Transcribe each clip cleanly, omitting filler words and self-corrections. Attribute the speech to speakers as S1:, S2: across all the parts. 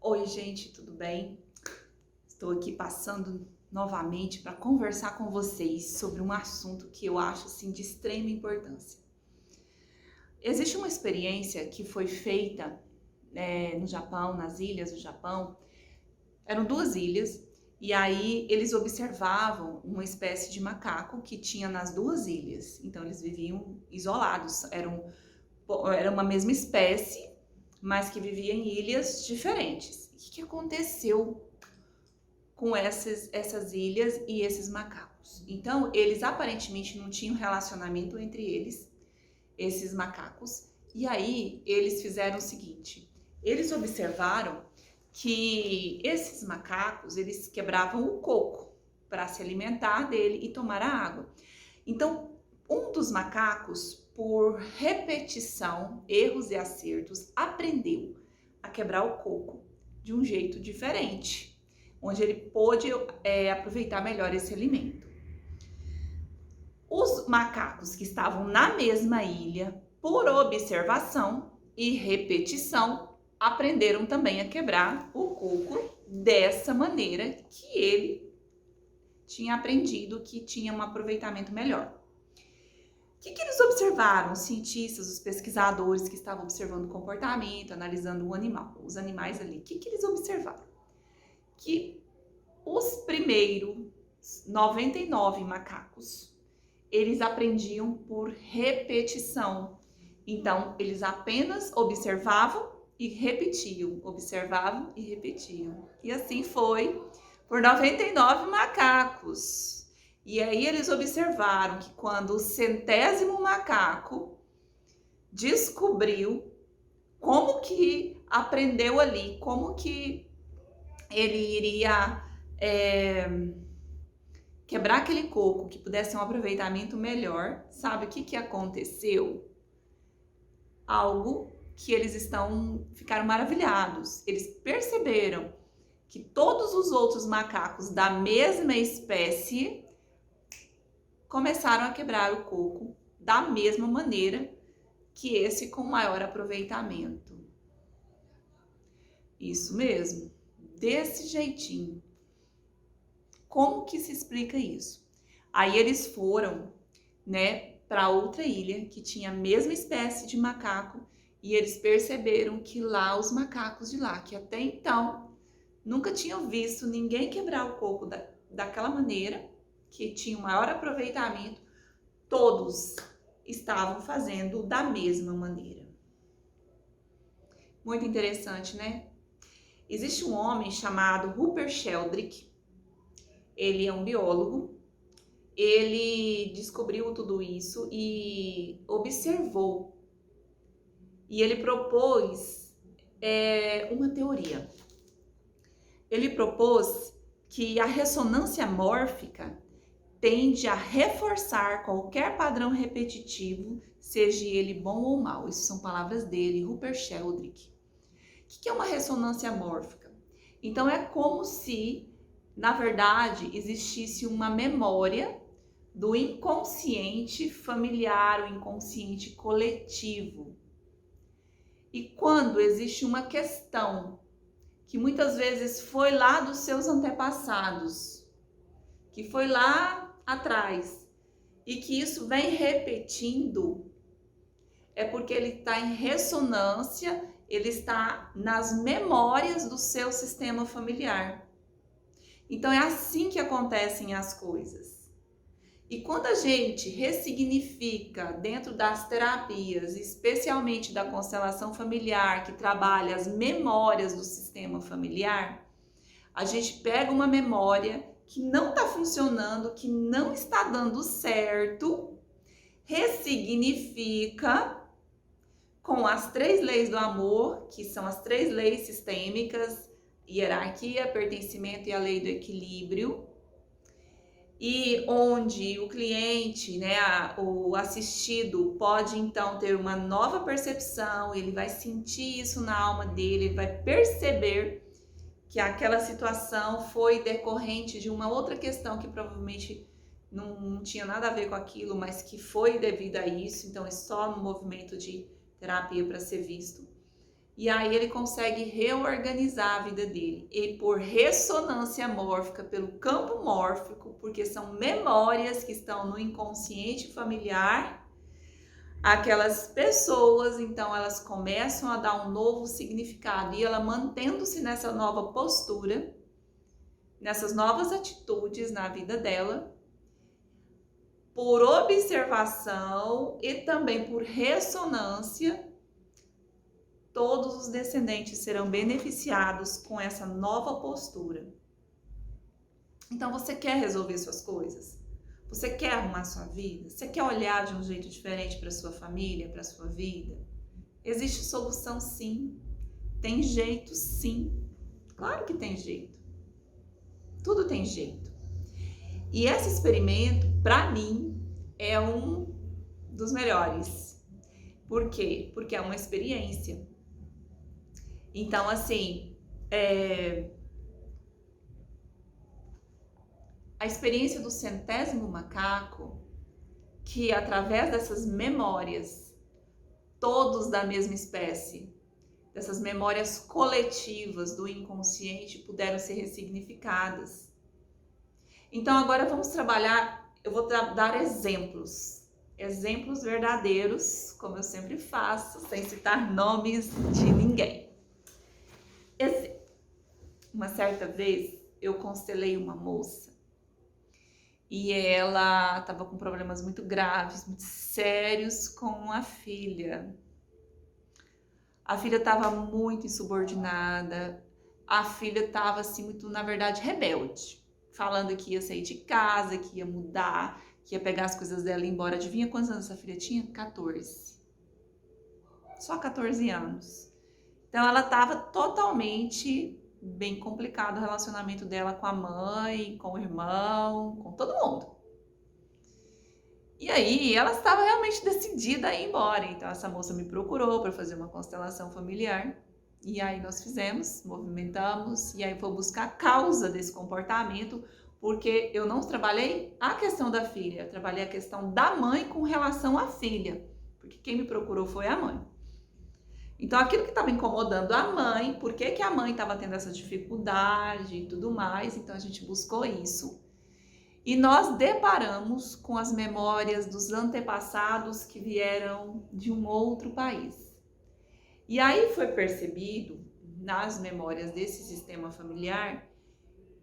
S1: Oi, gente, tudo bem? Estou aqui passando novamente para conversar com vocês sobre um assunto que eu acho assim de extrema importância. Existe uma experiência que foi feita no Japão, nas ilhas do Japão. Eram duas ilhas e aí eles observavam uma espécie de macaco que tinha nas duas ilhas. Então eles viviam isolados, era uma mesma espécie, mas que vivia em ilhas diferentes. O que aconteceu com essas ilhas e esses macacos? Então, eles aparentemente não tinham relacionamento entre eles, esses macacos, e aí eles fizeram o seguinte: eles observaram que esses macacos, eles quebravam o coco para se alimentar dele e tomar a água. Então, um dos macacos, por repetição, erros e acertos, aprendeu a quebrar o coco de um jeito diferente, onde ele pôde aproveitar melhor esse alimento. Os macacos que estavam na mesma ilha, por observação e repetição, aprenderam também a quebrar o coco dessa maneira que ele tinha aprendido, que tinha um aproveitamento melhor. O que eles observaram, os cientistas, os pesquisadores que estavam observando o comportamento, analisando o animal, os animais ali? O que eles observaram? Que os primeiros 99 macacos, eles aprendiam por repetição. Então, eles apenas observavam e repetiam, observavam e repetiam. E assim foi por 99 macacos. E aí eles observaram que quando o 100º macaco descobriu como que aprendeu ali, como que ele iria quebrar aquele coco, que pudesse ter um aproveitamento melhor, sabe o que aconteceu? Algo que eles ficaram maravilhados. Eles perceberam que todos os outros macacos da mesma espécie começaram a quebrar o coco da mesma maneira que esse com maior aproveitamento. Isso mesmo, desse jeitinho. Como que se explica isso? Aí eles foram, para outra ilha que tinha a mesma espécie de macaco e eles perceberam que lá os macacos de lá, que até então nunca tinham visto ninguém quebrar o coco daquela maneira, que tinha o maior aproveitamento, todos estavam fazendo da mesma maneira. Muito interessante, né? Existe um homem chamado Rupert Sheldrake. Ele é um biólogo. Ele descobriu tudo isso e observou. E ele propôs uma teoria. Ele propôs que a ressonância mórfica tende a reforçar qualquer padrão repetitivo, seja ele bom ou mau. Isso são palavras dele, Rupert Sheldrake. O que é uma ressonância mórfica? Então, é como se, na verdade, existisse uma memória do inconsciente familiar, o inconsciente coletivo. E quando existe uma questão que muitas vezes foi lá dos seus antepassados, que foi lá atrás, e que isso vem repetindo, é porque ele está em ressonância, ele está nas memórias do seu sistema familiar. Então é assim que acontecem as coisas. E quando a gente ressignifica dentro das terapias, especialmente da constelação familiar, que trabalha as memórias do sistema familiar, a gente pega uma memória que não está funcionando, que não está dando certo, ressignifica com as 3 leis do amor, que são as 3 leis sistêmicas: hierarquia, pertencimento e a lei do equilíbrio, e onde o cliente, o assistido, pode então ter uma nova percepção, ele vai sentir isso na alma dele, ele vai perceber que aquela situação foi decorrente de uma outra questão que provavelmente não tinha nada a ver com aquilo, mas que foi devido a isso. Então é só um movimento de terapia para ser visto. E aí ele consegue reorganizar a vida dele. E por ressonância mórfica, pelo campo mórfico, porque são memórias que estão no inconsciente familiar, aquelas pessoas, então, elas começam a dar um novo significado. E ela mantendo-se nessa nova postura, nessas novas atitudes na vida dela, por observação e também por ressonância, todos os descendentes serão beneficiados com essa nova postura. Então, você quer resolver suas coisas? Você quer arrumar sua vida? Você quer olhar de um jeito diferente para sua família, para sua vida? Existe solução, sim. Tem jeito, sim. Claro que tem jeito. Tudo tem jeito. E esse experimento, para mim, é um dos melhores. Por quê? Porque é uma experiência. Então, assim, a experiência do centésimo macaco, que através dessas memórias, todos da mesma espécie, dessas memórias coletivas do inconsciente, puderam ser ressignificadas. Então, agora vamos trabalhar, eu vou dar exemplos verdadeiros, como eu sempre faço, sem citar nomes de ninguém. Uma certa vez, eu constelei uma moça e ela estava com problemas muito graves, muito sérios com a filha. A filha estava muito insubordinada, a filha estava assim muito, na verdade, rebelde, falando que ia sair de casa, que ia mudar, que ia pegar as coisas dela e ir embora. Adivinha quantos anos essa filha tinha? 14. Só 14 anos. Então ela estava totalmente bem complicado o relacionamento dela com a mãe, com o irmão, com todo mundo. E aí ela estava realmente decidida a ir embora. Então essa moça me procurou para fazer uma constelação familiar. E aí nós fizemos, movimentamos, e aí foi buscar a causa desse comportamento, porque eu não trabalhei a questão da filha, eu trabalhei a questão da mãe com relação à filha, porque quem me procurou foi a mãe. Então, aquilo que estava incomodando a mãe, por que a mãe estava tendo essa dificuldade e tudo mais, então a gente buscou isso. E nós deparamos com as memórias dos antepassados que vieram de um outro país. E aí foi percebido, nas memórias desse sistema familiar,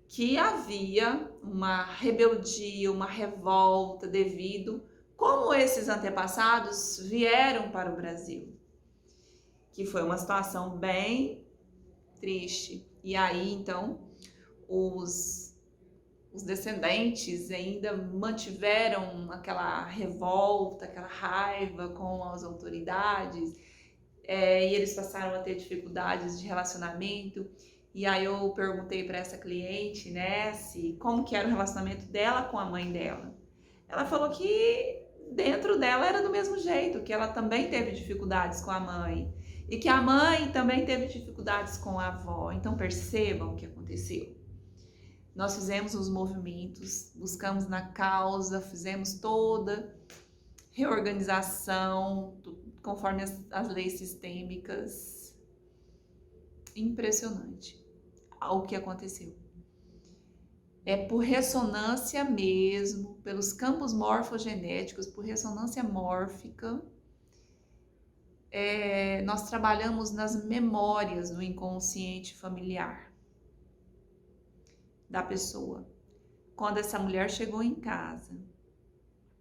S1: que havia uma rebeldia, uma revolta devido como esses antepassados vieram para o Brasil. Que foi uma situação bem triste. E aí, então, os descendentes ainda mantiveram aquela revolta, aquela raiva com as autoridades, e eles passaram a ter dificuldades de relacionamento. E aí eu perguntei para essa cliente, né, como que era o relacionamento dela com a mãe dela. Ela falou que dentro dela era do mesmo jeito, que ela também teve dificuldades com a mãe. E que a mãe também teve dificuldades com a avó. Então percebam o que aconteceu. Nós fizemos os movimentos, buscamos na causa, fizemos toda reorganização, conforme as leis sistêmicas. Impressionante o que aconteceu. É por ressonância mesmo, pelos campos morfogenéticos, por ressonância mórfica, nós trabalhamos nas memórias do inconsciente familiar da pessoa. Quando essa mulher chegou em casa,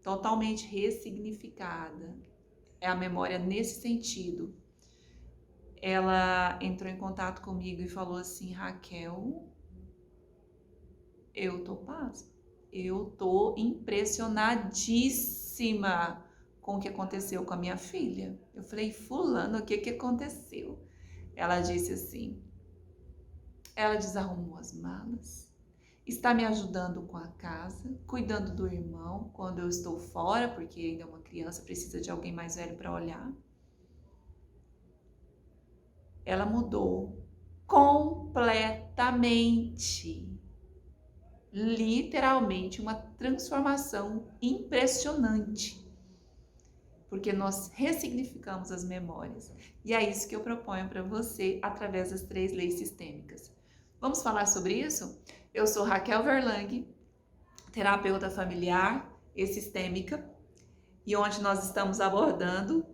S1: totalmente ressignificada, é a memória nesse sentido. Ela entrou em contato comigo e falou assim: Raquel, eu tô pasma, eu tô impressionadíssima com o que aconteceu com a minha filha. Eu falei: fulano, o que aconteceu? Ela disse assim: ela desarrumou as malas, está me ajudando com a casa, cuidando do irmão quando eu estou fora, porque ainda é uma criança, precisa de alguém mais velho para olhar. Ela mudou completamente, literalmente uma transformação impressionante. porque nós ressignificamos as memórias. E é isso que eu proponho para você através das 3 leis sistêmicas. Vamos falar sobre isso? Eu sou Raquel Verlang, terapeuta familiar e sistêmica, e onde nós estamos abordando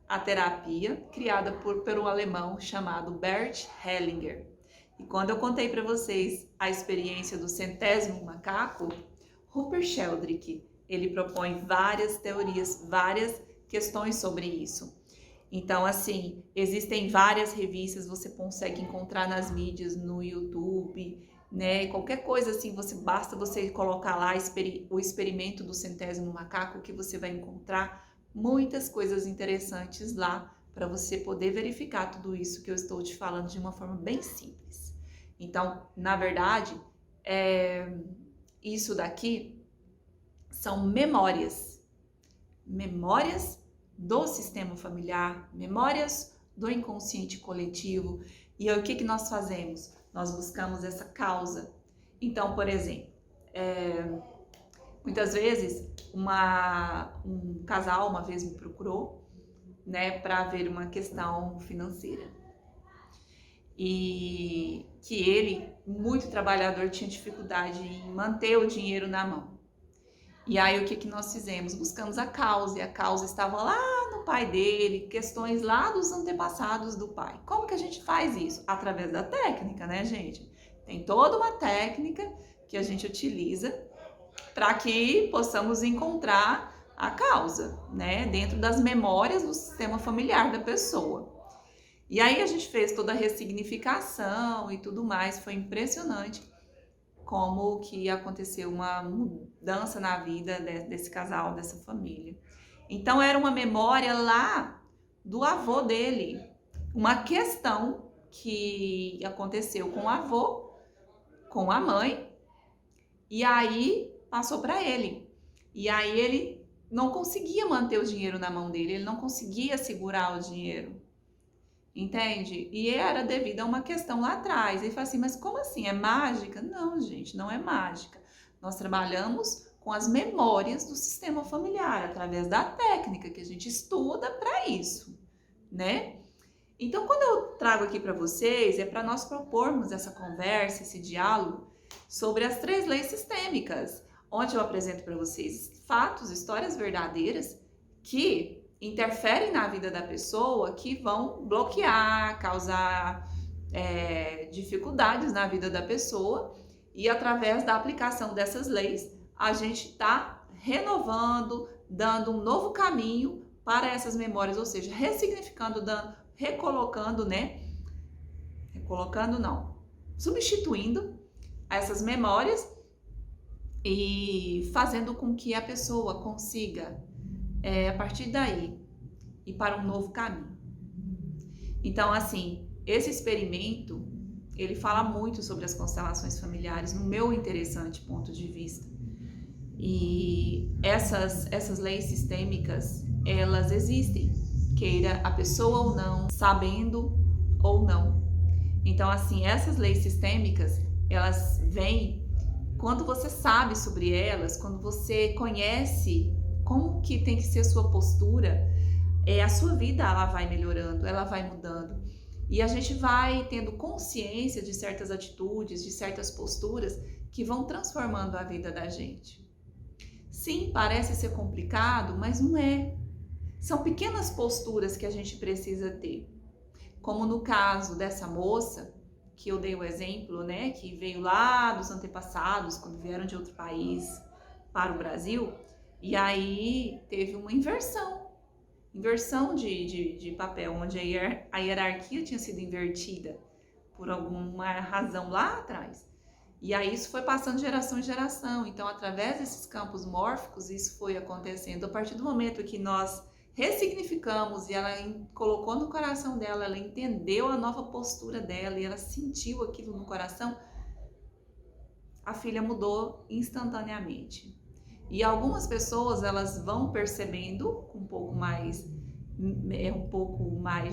S1: a terapia criada pelo alemão chamado Bert Hellinger. E quando eu contei para vocês a experiência do 100º macaco, Rupert Sheldrake, ele propõe várias teorias, várias questões sobre isso. Então, assim, existem várias revistas, você consegue encontrar nas mídias, no YouTube, né? Qualquer coisa assim, basta você colocar lá o experimento do 100º macaco, que você vai encontrar muitas coisas interessantes lá para você poder verificar tudo isso que eu estou te falando de uma forma bem simples. Então, na verdade, isso daqui são memórias do sistema familiar, memórias do inconsciente coletivo. E aí, o que nós fazemos? Nós buscamos essa causa. Então, por exemplo, muitas vezes um casal uma vez me procurou, né, para ver uma questão financeira. E que ele, muito trabalhador, tinha dificuldade em manter o dinheiro na mão. E aí o que nós fizemos? Buscamos a causa, e a causa estava lá no pai dele, questões lá dos antepassados do pai. Como que a gente faz isso? Através da técnica, né, gente? Tem toda uma técnica que a gente utiliza para que possamos encontrar a causa, né, dentro das memórias do sistema familiar da pessoa. E aí a gente fez toda a ressignificação e tudo mais, foi impressionante como que aconteceu uma mudança na vida desse casal, dessa família. Então era uma memória lá do avô dele, uma questão que aconteceu com o avô, com a mãe, e aí passou para ele. E aí ele não conseguia manter o dinheiro na mão dele, ele não conseguia segurar o dinheiro. Entende? E era devido a uma questão lá atrás. Ele fala assim, mas como assim? É mágica? Não, gente, não é mágica. Nós trabalhamos com as memórias do sistema familiar, através da técnica que a gente estuda para isso, né? Então, quando eu trago aqui para vocês, é para nós propormos essa conversa, esse diálogo sobre as 3 leis sistêmicas, onde eu apresento para vocês fatos, histórias verdadeiras que interferem na vida da pessoa, que vão bloquear, causar dificuldades na vida da pessoa, e através da aplicação dessas leis, a gente está renovando, dando um novo caminho para essas memórias, ou seja, ressignificando, recolocando, né? Recolocando não, substituindo essas memórias e fazendo com que a pessoa consiga a partir daí, ir para um novo caminho. Então, assim, esse experimento, ele fala muito sobre as constelações familiares, no meu interessante ponto de vista. E essas leis sistêmicas, elas existem, queira a pessoa ou não, sabendo ou não. Então, assim, essas leis sistêmicas, elas vêm quando você sabe sobre elas, quando você conhece como que tem que ser a sua postura, a sua vida ela vai melhorando, ela vai mudando. E a gente vai tendo consciência de certas atitudes, de certas posturas que vão transformando a vida da gente. Sim, parece ser complicado, mas não é. São pequenas posturas que a gente precisa ter. Como no caso dessa moça, que eu dei o exemplo, né, que veio lá dos antepassados, quando vieram de outro país para o Brasil, e aí teve uma inversão de papel, onde a hierarquia tinha sido invertida por alguma razão lá atrás. E aí isso foi passando de geração em geração. Então, através desses campos mórficos, isso foi acontecendo. A partir do momento que nós ressignificamos e ela colocou no coração dela, ela entendeu a nova postura dela e ela sentiu aquilo no coração, a filha mudou instantaneamente. E algumas pessoas, elas vão percebendo um pouco mais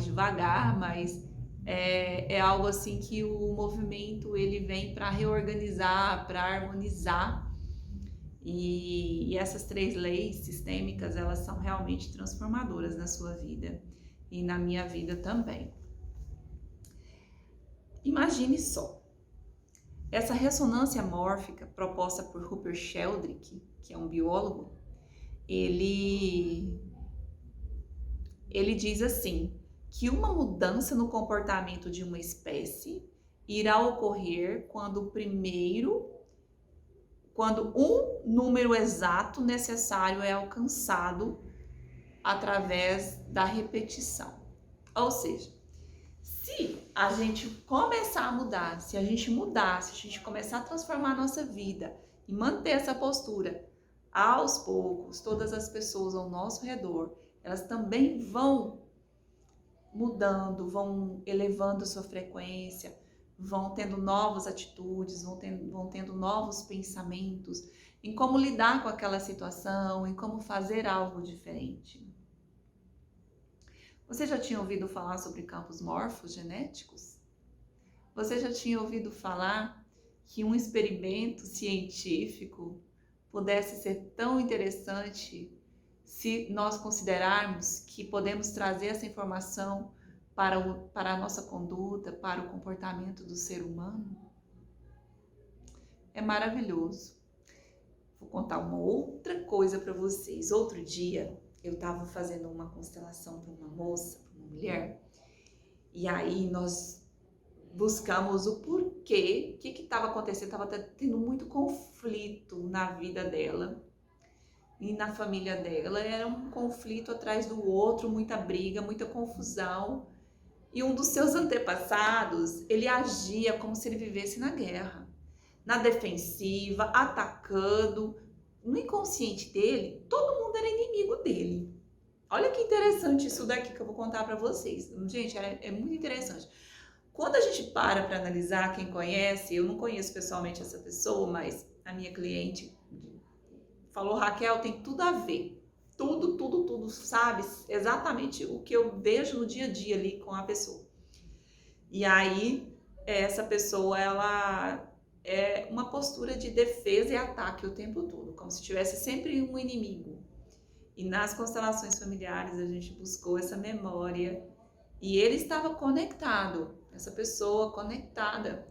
S1: devagar, mas é algo assim que o movimento ele vem para reorganizar, para harmonizar E essas 3 leis sistêmicas, elas são realmente transformadoras na sua vida e na minha vida também. Imagine só, essa ressonância mórfica proposta por Rupert Sheldrake, que é um biólogo, ele diz assim, que uma mudança no comportamento de uma espécie irá ocorrer quando um número exato necessário é alcançado através da repetição. Ou seja, se a gente começar a mudar, se a gente começar a transformar a nossa vida e manter essa postura, aos poucos, todas as pessoas ao nosso redor, elas também vão mudando, vão elevando sua frequência, vão tendo novas atitudes, vão tendo novos pensamentos em como lidar com aquela situação, em como fazer algo diferente. Você já tinha ouvido falar sobre campos morfogenéticos? Você já tinha ouvido falar que um experimento científico pudesse ser tão interessante se nós considerarmos que podemos trazer essa informação para a nossa conduta, para o comportamento do ser humano? É maravilhoso. Vou contar uma outra coisa para vocês. Outro dia, eu estava fazendo uma constelação para uma moça, para uma mulher, e aí nós buscamos o porquê, o que estava acontecendo, estava tendo muito conflito na vida dela e na família dela, era um conflito atrás do outro, muita briga, muita confusão, e um dos seus antepassados, ele agia como se ele vivesse na guerra, na defensiva, atacando. No inconsciente dele, todo mundo era inimigo dele. Olha que interessante isso daqui que eu vou contar para vocês. Gente, é muito interessante. Quando a gente para analisar, quem conhece, eu não conheço pessoalmente essa pessoa, mas a minha cliente falou, Raquel, tem tudo a ver. Tudo, sabe? Exatamente o que eu vejo no dia a dia ali com a pessoa. E aí, essa pessoa, ela é uma postura de defesa e ataque o tempo todo, como se tivesse sempre um inimigo. E nas constelações familiares a gente buscou essa memória e ele estava conectado, essa pessoa conectada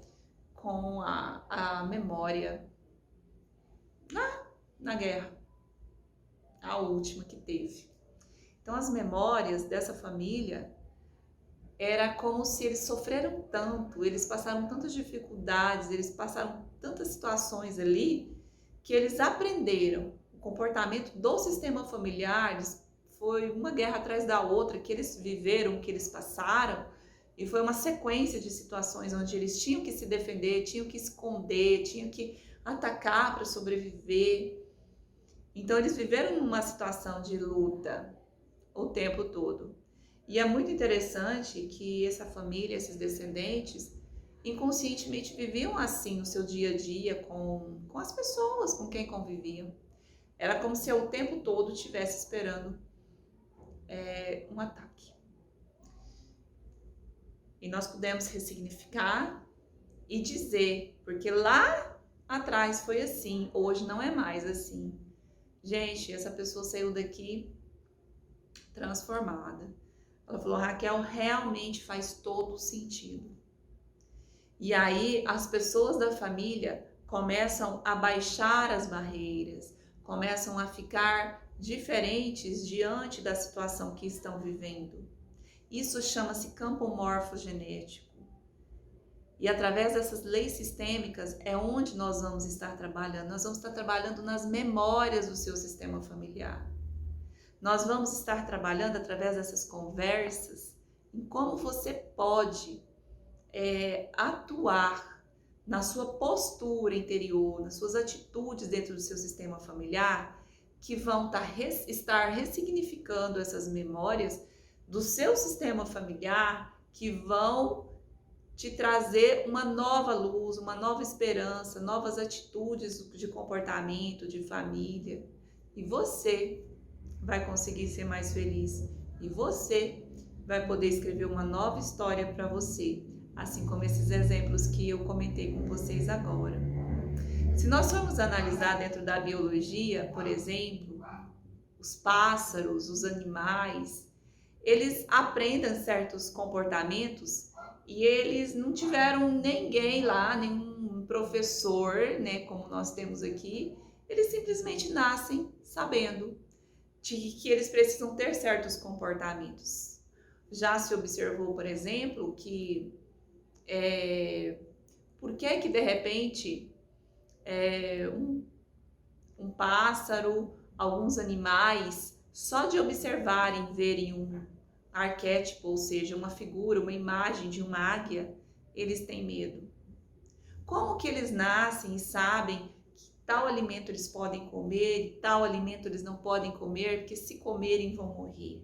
S1: com a memória na guerra, a última que teve. Então as memórias dessa família era como se eles sofreram tanto, eles passaram tantas dificuldades, eles passaram tantas situações ali, que eles aprenderam o comportamento do sistema familiar. Foi uma guerra atrás da outra que eles viveram, que eles passaram, e foi uma sequência de situações onde eles tinham que se defender, tinham que esconder, tinham que atacar para sobreviver. Então eles viveram uma situação de luta o tempo todo. E é muito interessante que essa família, esses descendentes, inconscientemente viviam assim no seu dia a dia com as pessoas com quem conviviam. Era como se o tempo todo estivesse esperando um ataque. E nós pudemos ressignificar e dizer, porque lá atrás foi assim, hoje não é mais assim. Gente, essa pessoa saiu daqui transformada. Ela falou, Raquel, realmente faz todo sentido. E aí as pessoas da família começam a baixar as barreiras, começam a ficar diferentes diante da situação que estão vivendo. Isso chama-se campo morfogenético. E através dessas leis sistêmicas é onde nós vamos estar trabalhando. Nós vamos estar trabalhando nas memórias do seu sistema familiar. Nós vamos estar trabalhando através dessas conversas em como você pode atuar na sua postura interior, nas suas atitudes dentro do seu sistema familiar, que vão estar ressignificando essas memórias do seu sistema familiar, que vão te trazer uma nova luz, uma nova esperança, novas atitudes de comportamento, de família. E você vai conseguir ser mais feliz. E você vai poder escrever uma nova história para você, assim como esses exemplos que eu comentei com vocês agora. Se nós formos analisar dentro da biologia, por exemplo, os pássaros, os animais, eles aprendem certos comportamentos e eles não tiveram ninguém lá, nenhum professor, né, como nós temos aqui, eles simplesmente nascem sabendo de que eles precisam ter certos comportamentos. Já se observou, por exemplo, que por que de repente um pássaro, alguns animais, só de observarem, verem um arquétipo, ou seja, uma figura, uma imagem de uma águia, eles têm medo. Como que eles nascem e sabem que tal alimento eles podem comer e tal alimento eles não podem comer, porque se comerem vão morrer?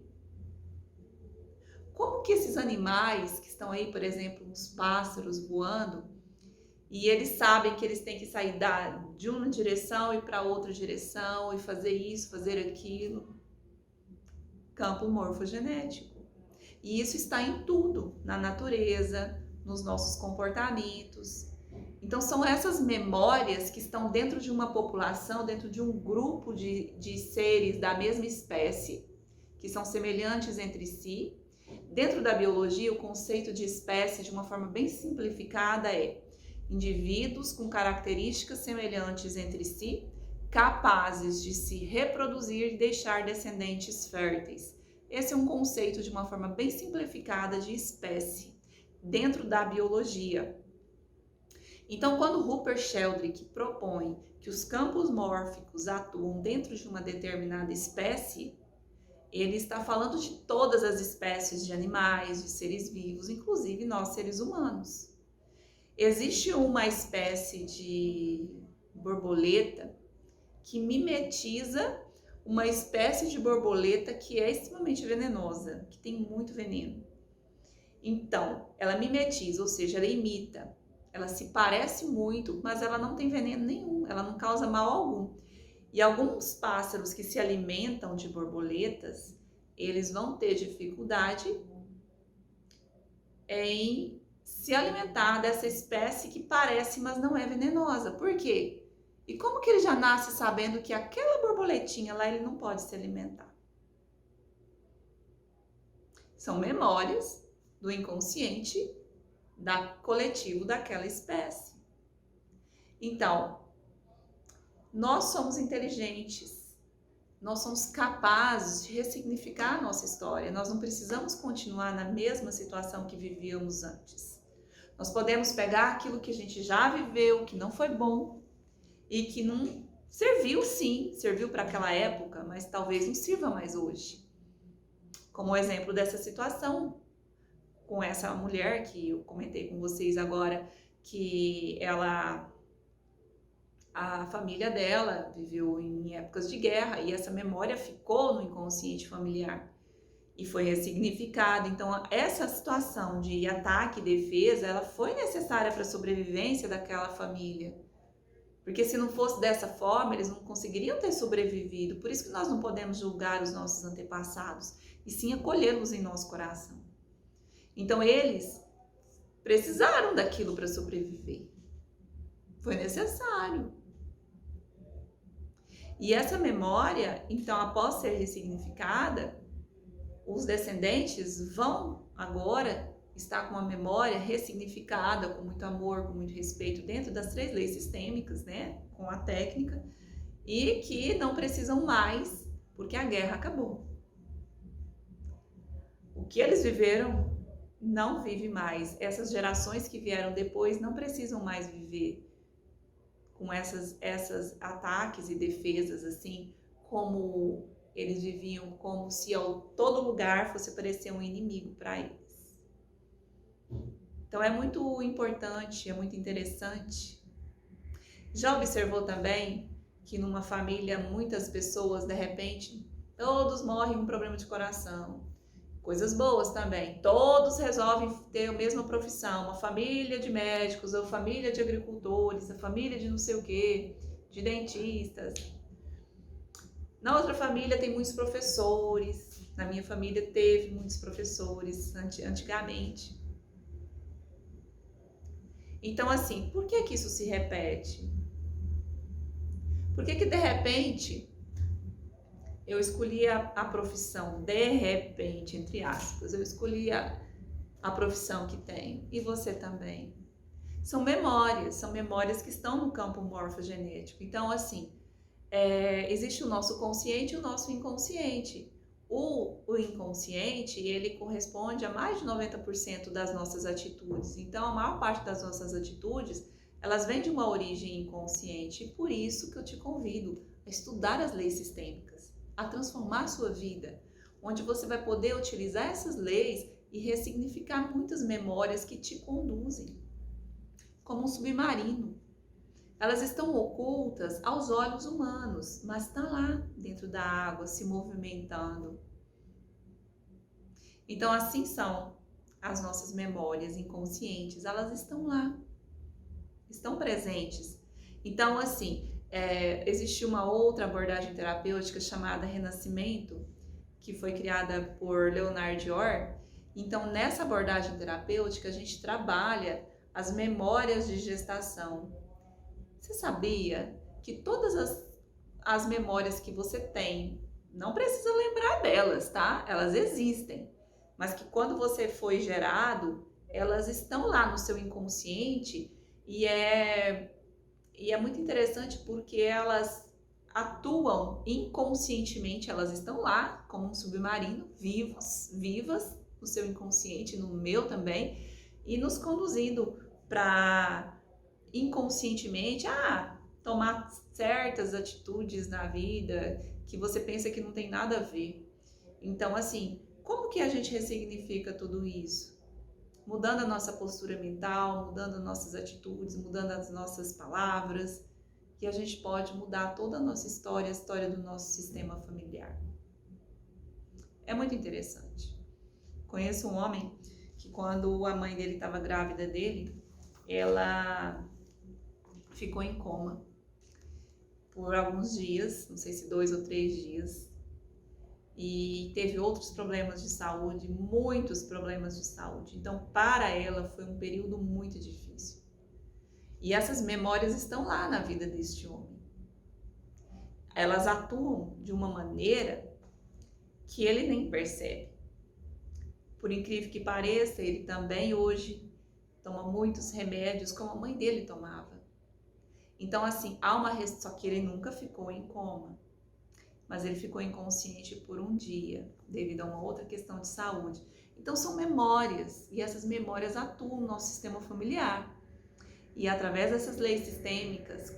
S1: Como que esses animais que estão aí, por exemplo, os pássaros voando, e eles sabem que eles têm que sair de uma direção e para outra direção e fazer isso, fazer aquilo? Campo morfogenético. E isso está em tudo, na natureza, nos nossos comportamentos. Então são essas memórias que estão dentro de uma população, dentro de um grupo de seres da mesma espécie, que são semelhantes entre si. Dentro da biologia, o conceito de espécie, de uma forma bem simplificada, é indivíduos com características semelhantes entre si, capazes de se reproduzir e deixar descendentes férteis. Esse é um conceito de uma forma bem simplificada de espécie, dentro da biologia. Então, quando Rupert Sheldrake propõe que os campos mórficos atuam dentro de uma determinada espécie, ele está falando de todas as espécies de animais, de seres vivos, inclusive nós seres humanos. Existe uma espécie de borboleta que mimetiza uma espécie de borboleta que é extremamente venenosa, que tem muito veneno. Então, ela mimetiza, ou seja, ela imita. Ela se parece muito, mas ela não tem veneno nenhum, ela não causa mal algum. E alguns pássaros que se alimentam de borboletas, eles vão ter dificuldade em se alimentar dessa espécie que parece, mas não é venenosa. Por quê? E como que ele já nasce sabendo que aquela borboletinha lá ele não pode se alimentar? São memórias do inconsciente coletivo daquela espécie. Então, nós somos inteligentes, nós somos capazes de ressignificar a nossa história, nós não precisamos continuar na mesma situação que vivíamos antes. Nós podemos pegar aquilo que a gente já viveu, que não foi bom e que não serviu, sim, serviu para aquela época, mas talvez não sirva mais hoje. Como o exemplo dessa situação com essa mulher que eu comentei com vocês agora, que a família dela viveu em épocas de guerra e essa memória ficou no inconsciente familiar e foi ressignificada. Então, essa situação de ataque e defesa, ela foi necessária para a sobrevivência daquela família. Porque se não fosse dessa forma, eles não conseguiriam ter sobrevivido. Por isso que nós não podemos julgar os nossos antepassados, e sim acolhê-los em nosso coração. Então, eles precisaram daquilo para sobreviver. Foi necessário. E essa memória, então, após ser ressignificada, os descendentes vão agora estar com uma memória ressignificada, com muito amor, com muito respeito, dentro das 3 leis sistêmicas, né? Com a técnica, e que não precisam mais, porque a guerra acabou. O que eles viveram não vive mais. Essas gerações que vieram depois não precisam mais viver com essas ataques e defesas, assim, como eles viviam, como se a todo lugar fosse parecer um inimigo para eles. Então é muito importante, é muito interessante. Já observou também que numa família muitas pessoas, de repente, todos morrem com problema de coração. Coisas boas também, todos resolvem ter a mesma profissão, uma família de médicos, ou família de agricultores, a família de não sei o quê, de dentistas. Na outra família tem muitos professores, na minha família teve muitos professores antigamente. Então, assim, por que isso se repete? Por que que de repente eu escolhi a profissão, de repente, entre aspas, eu escolhi a profissão que tenho, e você também? São memórias que estão no campo morfogenético. Então, assim, existe o nosso consciente e o nosso inconsciente. O inconsciente, ele corresponde a mais de 90% das nossas atitudes. Então, a maior parte das nossas atitudes, elas vêm de uma origem inconsciente. E por isso que eu te convido a estudar as leis sistêmicas, a transformar a sua vida, onde você vai poder utilizar essas leis e ressignificar muitas memórias que te conduzem, como um submarino. Elas estão ocultas aos olhos humanos, mas está lá dentro da água, se movimentando. Então, assim são as nossas memórias inconscientes, elas estão lá, estão presentes. Então, assim, existe uma outra abordagem terapêutica chamada Renascimento, que foi criada por Leonard Orr. Então, nessa abordagem terapêutica, a gente trabalha as memórias de gestação. Você sabia que todas as memórias que você tem, não precisa lembrar delas, tá? Elas existem. Mas que quando você foi gerado, elas estão lá no seu inconsciente e é muito interessante porque elas atuam inconscientemente, elas estão lá como um submarino, vivas no seu inconsciente, no meu também, e nos conduzindo para inconscientemente tomar certas atitudes na vida que você pensa que não tem nada a ver. Então, assim, como que a gente ressignifica tudo isso? Mudando a nossa postura mental, mudando nossas atitudes, mudando as nossas palavras, e a gente pode mudar toda a nossa história, a história do nosso sistema familiar. É muito interessante. Conheço um homem que quando a mãe dele estava grávida dele, ela ficou em coma por alguns dias, não sei se 2 ou 3 dias, e teve outros problemas de saúde, muitos problemas de saúde. Então, para ela foi um período muito difícil. E essas memórias estão lá na vida deste homem. Elas atuam de uma maneira que ele nem percebe. Por incrível que pareça, ele também hoje toma muitos remédios como a mãe dele tomava. Então, assim, só que ele nunca ficou em coma, mas ele ficou inconsciente por um dia, devido a uma outra questão de saúde. Então, são memórias, e essas memórias atuam no nosso sistema familiar. E através dessas leis sistêmicas,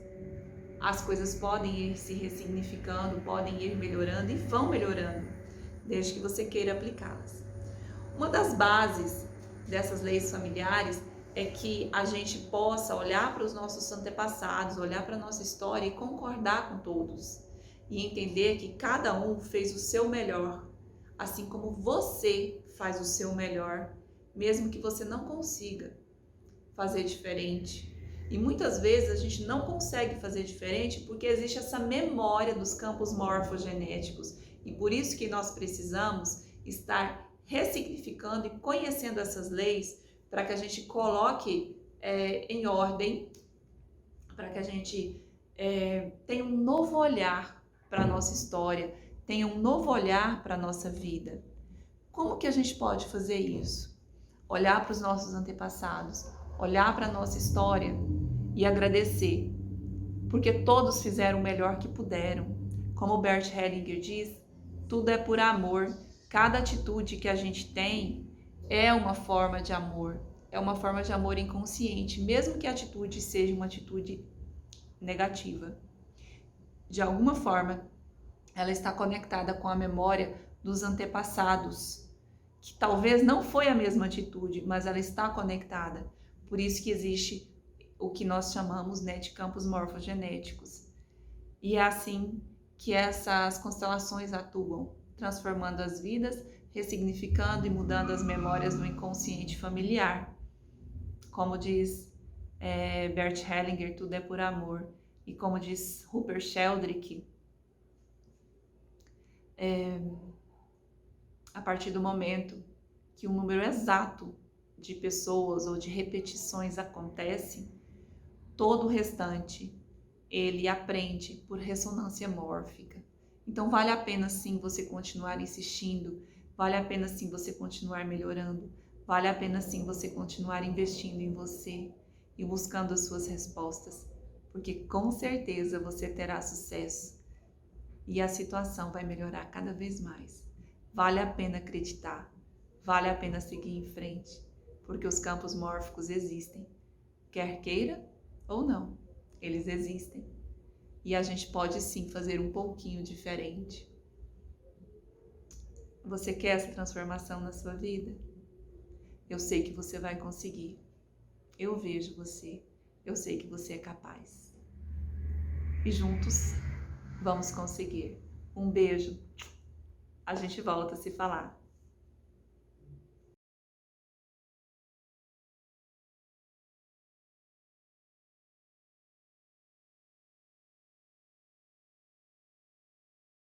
S1: as coisas podem ir se ressignificando, podem ir melhorando e vão melhorando, desde que você queira aplicá-las. Uma das bases dessas leis familiares é que a gente possa olhar para os nossos antepassados, olhar para a nossa história e concordar com todos. E entender que cada um fez o seu melhor, assim como você faz o seu melhor, mesmo que você não consiga fazer diferente. E muitas vezes a gente não consegue fazer diferente porque existe essa memória dos campos morfogenéticos. E por isso que nós precisamos estar ressignificando e conhecendo essas leis para que a gente coloque em ordem, para que a gente tenha um novo olhar para a nossa história, tenha um novo olhar para a nossa vida. Como que a gente pode fazer isso? Olhar para os nossos antepassados, olhar para a nossa história e agradecer, porque todos fizeram o melhor que puderam. Como Bert Hellinger diz, tudo é por amor. Cada atitude que a gente tem é uma forma de amor, é uma forma de amor inconsciente, mesmo que a atitude seja uma atitude negativa. De alguma forma, ela está conectada com a memória dos antepassados, que talvez não foi a mesma atitude, mas ela está conectada. Por isso que existe o que nós chamamos de campos morfogenéticos. E é assim que essas constelações atuam, transformando as vidas, ressignificando e mudando as memórias do inconsciente familiar. Como diz Bert Hellinger, tudo é por amor. E como diz Rupert Sheldrake, a partir do momento que um número exato de pessoas ou de repetições acontece, todo o restante ele aprende por ressonância mórfica. Então vale a pena sim você continuar insistindo, vale a pena sim você continuar melhorando, vale a pena sim você continuar investindo em você e buscando as suas respostas, porque com certeza você terá sucesso e a situação vai melhorar cada vez mais. Vale a pena acreditar, vale a pena seguir em frente, porque os campos mórficos existem, quer queira ou não, eles existem. E a gente pode sim fazer um pouquinho diferente. Você quer essa transformação na sua vida? Eu sei que você vai conseguir. Eu vejo você. Eu sei que você é capaz. E juntos vamos conseguir. Um beijo. A gente volta a se falar.